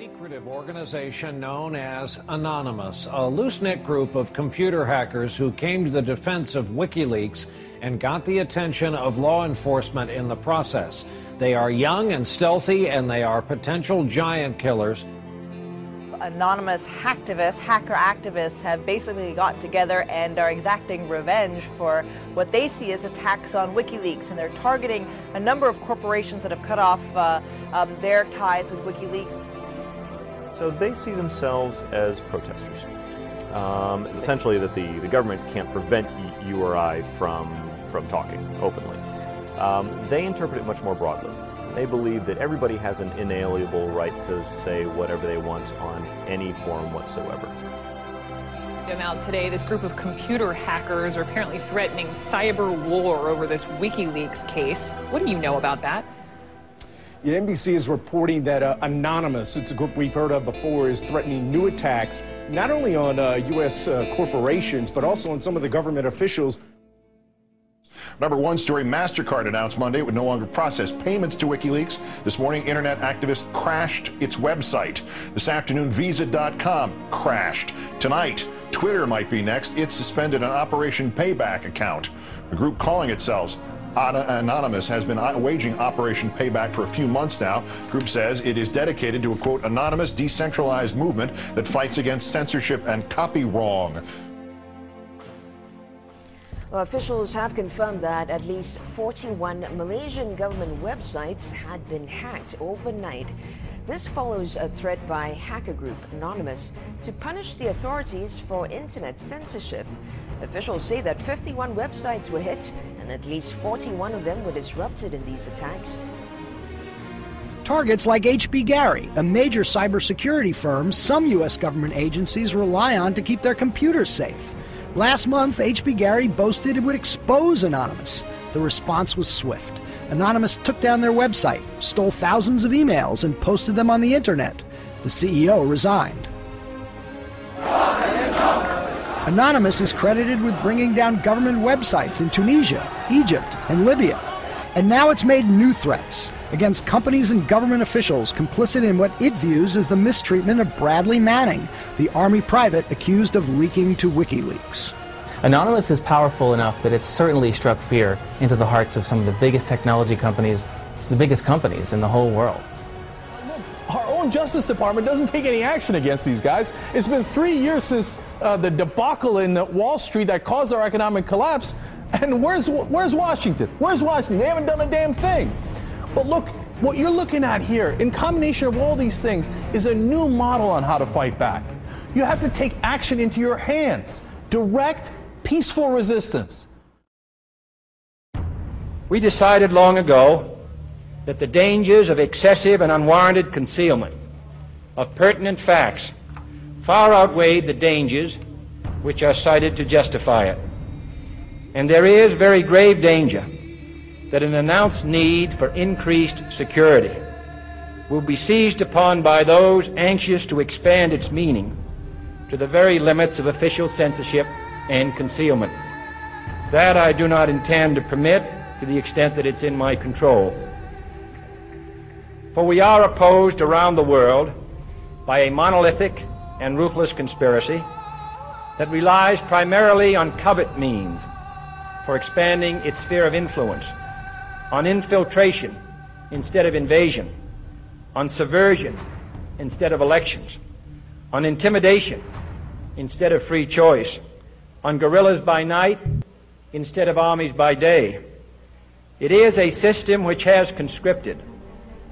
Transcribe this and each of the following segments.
secretive organization known as Anonymous, a loose-knit group of computer hackers who came to the defense of WikiLeaks and got the attention of law enforcement in the process. They are young and stealthy, and they are potential giant killers. Anonymous hacker activists have basically gotten together and are exacting revenge for what they see as attacks on WikiLeaks, and they're targeting a number of corporations that have cut off their ties with WikiLeaks. So they see themselves as protesters. Essentially that the government can't prevent you or I from talking openly. They interpret it much more broadly. They believe that everybody has an inalienable right to say whatever they want on any forum whatsoever. Now today, this group of computer hackers are apparently threatening cyber war over this WikiLeaks case. What do you know about that? Yeah, NBC is reporting that Anonymous, it's a group we've heard of before, is threatening new attacks not only on U.S. corporations, but also on some of the government officials. Number one story, MasterCard announced Monday it would no longer process payments to WikiLeaks. This morning, internet activists crashed its website. This afternoon, Visa.com crashed. Tonight, Twitter might be next. It suspended an Operation Payback account. The group calling itself Anonymous has been waging Operation Payback for a few months now. The group says it is dedicated to a, quote, anonymous, decentralized movement that fights against censorship and copy wrong. Well, officials have confirmed that at least 41 Malaysian government websites had been hacked overnight. This follows a threat by hacker group Anonymous to punish the authorities for internet censorship. Officials say that 51 websites were hit and at least 41 of them were disrupted in these attacks. Targets like H.B. Gary, a major cybersecurity firm some U.S. government agencies rely on to keep their computers safe. Last month, H.B. Gary boasted it would expose Anonymous. The response was swift. Anonymous took down their website, stole thousands of emails, and posted them on the internet. The CEO resigned. Anonymous is credited with bringing down government websites in Tunisia, Egypt, and Libya. And now it's made new threats against companies and government officials complicit in what it views as the mistreatment of Bradley Manning, the Army private accused of leaking to WikiLeaks. Anonymous is powerful enough that it's certainly struck fear into the hearts of some of the biggest technology companies, the biggest companies in the whole world. Our own Justice Department doesn't take any action against these guys. It's been 3 years since the debacle in Wall Street that caused our economic collapse. And where's Washington? Where's Washington? They haven't done a damn thing. But look, what you're looking at here, in combination of all these things, is a new model on how to fight back. You have to take action into your hands. Direct, peaceful resistance. We decided long ago that the dangers of excessive and unwarranted concealment of pertinent facts far outweighed the dangers which are cited to justify it. And there is very grave danger that an announced need for increased security will be seized upon by those anxious to expand its meaning to the very limits of official censorship and concealment. That I do not intend to permit to the extent that it's in my control. For we are opposed around the world by a monolithic and ruthless conspiracy that relies primarily on covert means for expanding its sphere of influence, on infiltration instead of invasion, on subversion instead of elections, on intimidation instead of free choice, on guerrillas by night instead of armies by day. It is a system which has conscripted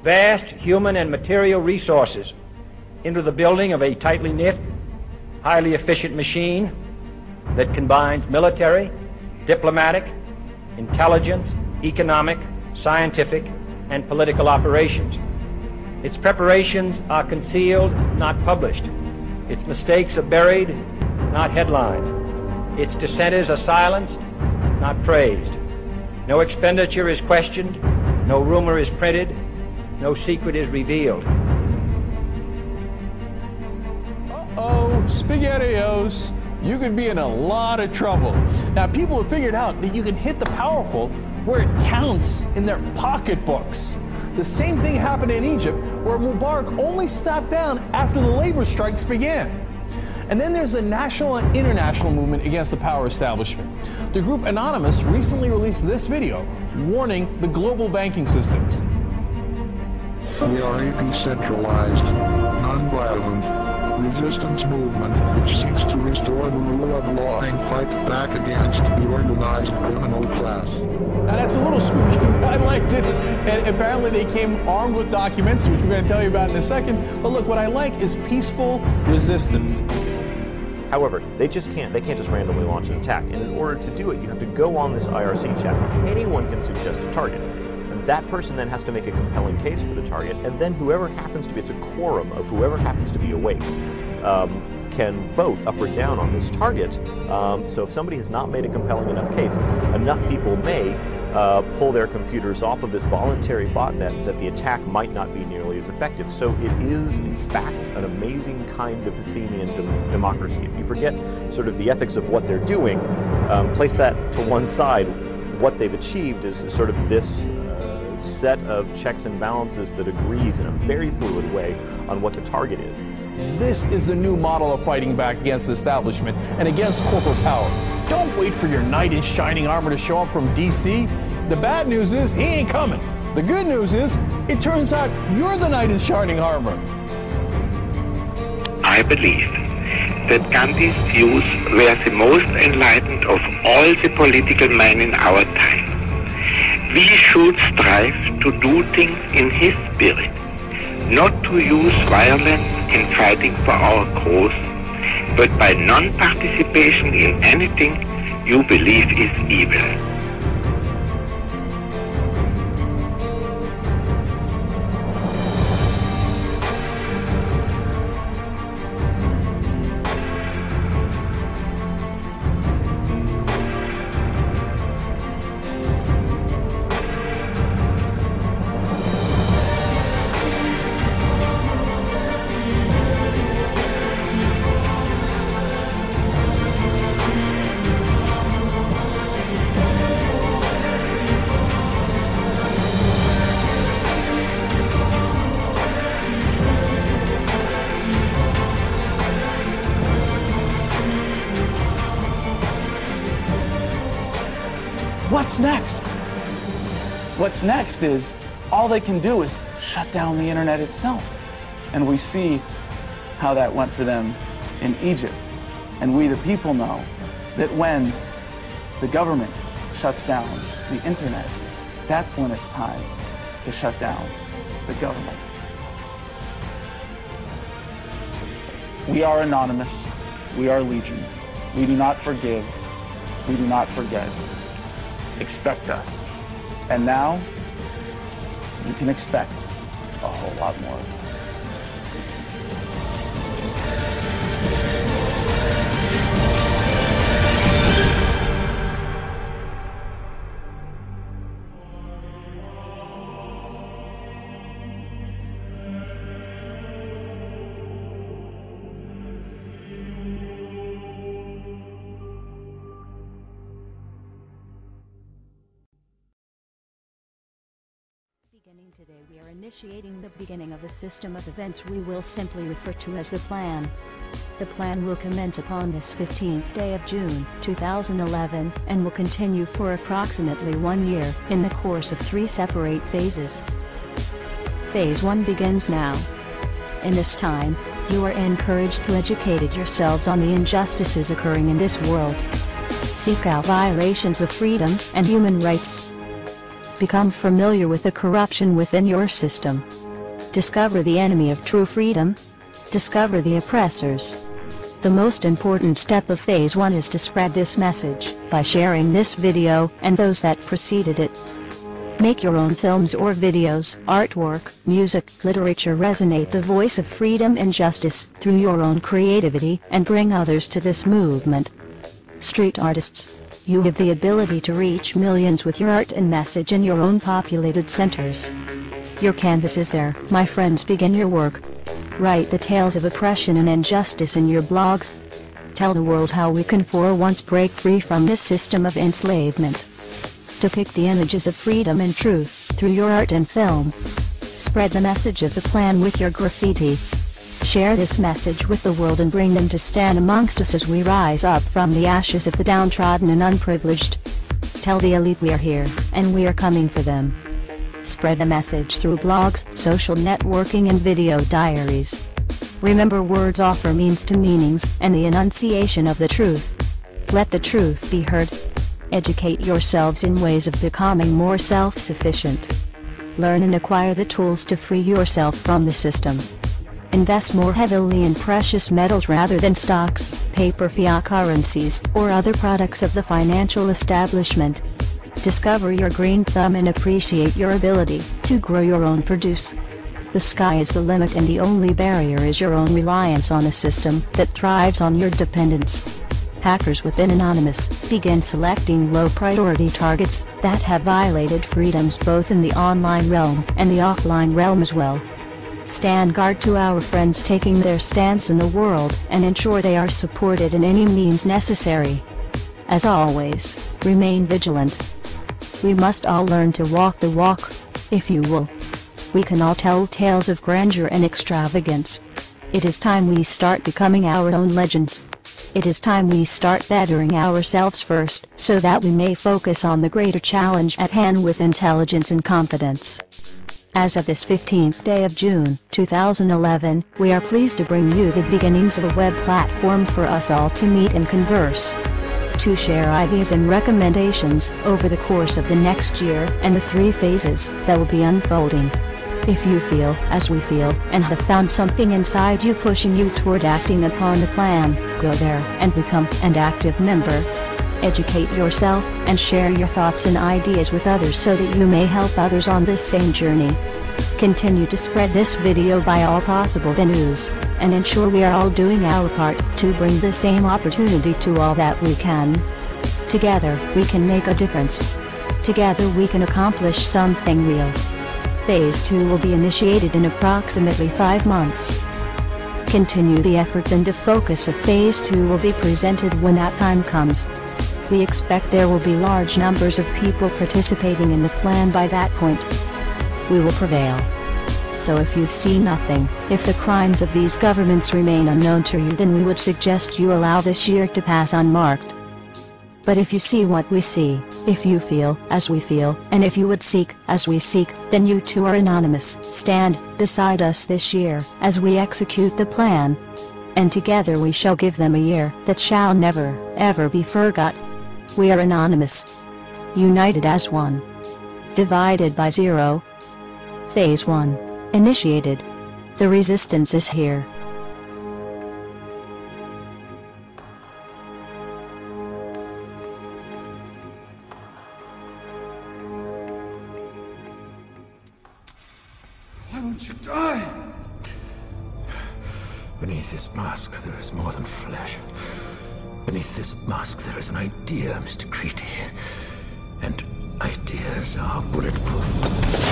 vast human and material resources into the building of a tightly knit, highly efficient machine that combines military, diplomatic, intelligence, economic, scientific, and political operations. Its preparations are concealed, not published. Its mistakes are buried, not headlined. Its dissenters are silenced, not praised. No expenditure is questioned, no rumor is printed, no secret is revealed. Uh-oh, SpaghettiOs. You could be in a lot of trouble. Now, people have figured out that you can hit the powerful where it counts in their pocketbooks. The same thing happened in Egypt, where Mubarak only stepped down after the labor strikes began. And then there's the national and international movement against the power establishment. The group Anonymous recently released this video warning the global banking systems. We are a decentralized, non-violent resistance movement which seeks to restore the rule of law and fight back against the organized criminal class. Now that's a little spooky, but I liked it. And apparently they came armed with documents, which we're going to tell you about in a second. But look, what I like is peaceful resistance. However, they can't just randomly launch an attack. And in order to do it, you have to go on this IRC chat. Anyone can suggest a target. And that person then has to make a compelling case for the target, and then whoever happens to be, it's a quorum of whoever happens to be awake, can vote up or down on this target. So if somebody has not made a compelling enough case, enough people may pull their computers off of this voluntary botnet that the attack might not be nearly as effective. So it is, in fact, an amazing kind of Athenian democracy. If you forget sort of the ethics of what they're doing, place that to one side, what they've achieved is sort of this set of checks and balances that agrees in a very fluid way on what the target is. This is the new model of fighting back against the establishment and against corporate power. Don't wait for your knight in shining armor to show up from DC. The bad news is he ain't coming. The good news is it turns out you're the knight in shining armor. I believe that Gandhi's views were the most enlightened of all the political men in our time. We should strive to do things in his spirit, not to use violence in fighting for our cause, but by non-participation in anything you believe is evil. What's next? What's next is all they can do is shut down the internet itself. And we see how that went for them in Egypt. And we, the people, know that when the government shuts down the internet, that's when it's time to shut down the government. We are Anonymous. We are Legion. We do not forgive. We do not forget. Expect us. And now, you can expect a whole lot more. Today we are initiating the beginning of a system of events we will simply refer to as the Plan. The Plan will commence upon this 15th day of June, 2011, and will continue for approximately 1 year, in the course of 3 separate phases. Phase 1 begins now. In this time, you are encouraged to educate yourselves on the injustices occurring in this world. Seek out violations of freedom and human rights. Become familiar with the corruption within your system. Discover the enemy of true freedom. Discover the oppressors. The most important step of Phase 1 is to spread this message by sharing this video and those that preceded it. Make your own films or videos, artwork, music, literature resonate the voice of freedom and justice through your own creativity and bring others to this movement. Street artists, you have the ability to reach millions with your art and message in your own populated centers. Your canvas is there, my friends. Begin your work. Write the tales of oppression and injustice in your blogs. Tell the world how we can for once break free from this system of enslavement. Depict the images of freedom and truth through your art and film. Spread the message of the plan with your graffiti. Share this message with the world and bring them to stand amongst us as we rise up from the ashes of the downtrodden and unprivileged. Tell the elite we are here, and we are coming for them. Spread the message through blogs, social networking and video diaries. Remember, words offer means to meanings, and the enunciation of the truth. Let the truth be heard. Educate yourselves in ways of becoming more self-sufficient. Learn and acquire the tools to free yourself from the system. Invest more heavily in precious metals rather than stocks, paper fiat currencies, or other products of the financial establishment. Discover your green thumb and appreciate your ability to grow your own produce. The sky is the limit, and the only barrier is your own reliance on a system that thrives on your dependence. Hackers within Anonymous begin selecting low-priority targets that have violated freedoms both in the online realm and the offline realm as well. Stand guard to our friends taking their stance in the world, and ensure they are supported in any means necessary. As always, remain vigilant. We must all learn to walk the walk, if you will. We can all tell tales of grandeur and extravagance. It is time we start becoming our own legends. It is time we start bettering ourselves first, so that we may focus on the greater challenge at hand with intelligence and confidence. As of this 15th day of June, 2011, we are pleased to bring you the beginnings of a web platform for us all to meet and converse. To share ideas and recommendations over the course of the next year and the 3 phases that will be unfolding. If you feel, as we feel, and have found something inside you pushing you toward acting upon the plan, go there and become an active member. Educate yourself and share your thoughts and ideas with others so that you may help others on this same journey. Continue to spread this video by all possible venues, and ensure we are all doing our part to bring the same opportunity to all that we can. Together, we can make a difference. Together we can accomplish something real. Phase 2 will be initiated in approximately 5 months. Continue the efforts, and the focus of Phase 2 will be presented when that time comes. We expect there will be large numbers of people participating in the plan by that point. We will prevail. So if you see nothing, if the crimes of these governments remain unknown to you, then we would suggest you allow this year to pass unmarked. But if you see what we see, if you feel as we feel, and if you would seek as we seek, then you too are anonymous. Stand beside us this year as we execute the plan. And together we shall give them a year that shall never, ever be forgot. We are anonymous. United as one. Divided by 0. Phase 1. Initiated. The resistance is here. Why won't you die? Beneath this mask, there is more than flesh. Beneath this mask, there is an idea, Mr. Creedy. And ideas are bulletproof.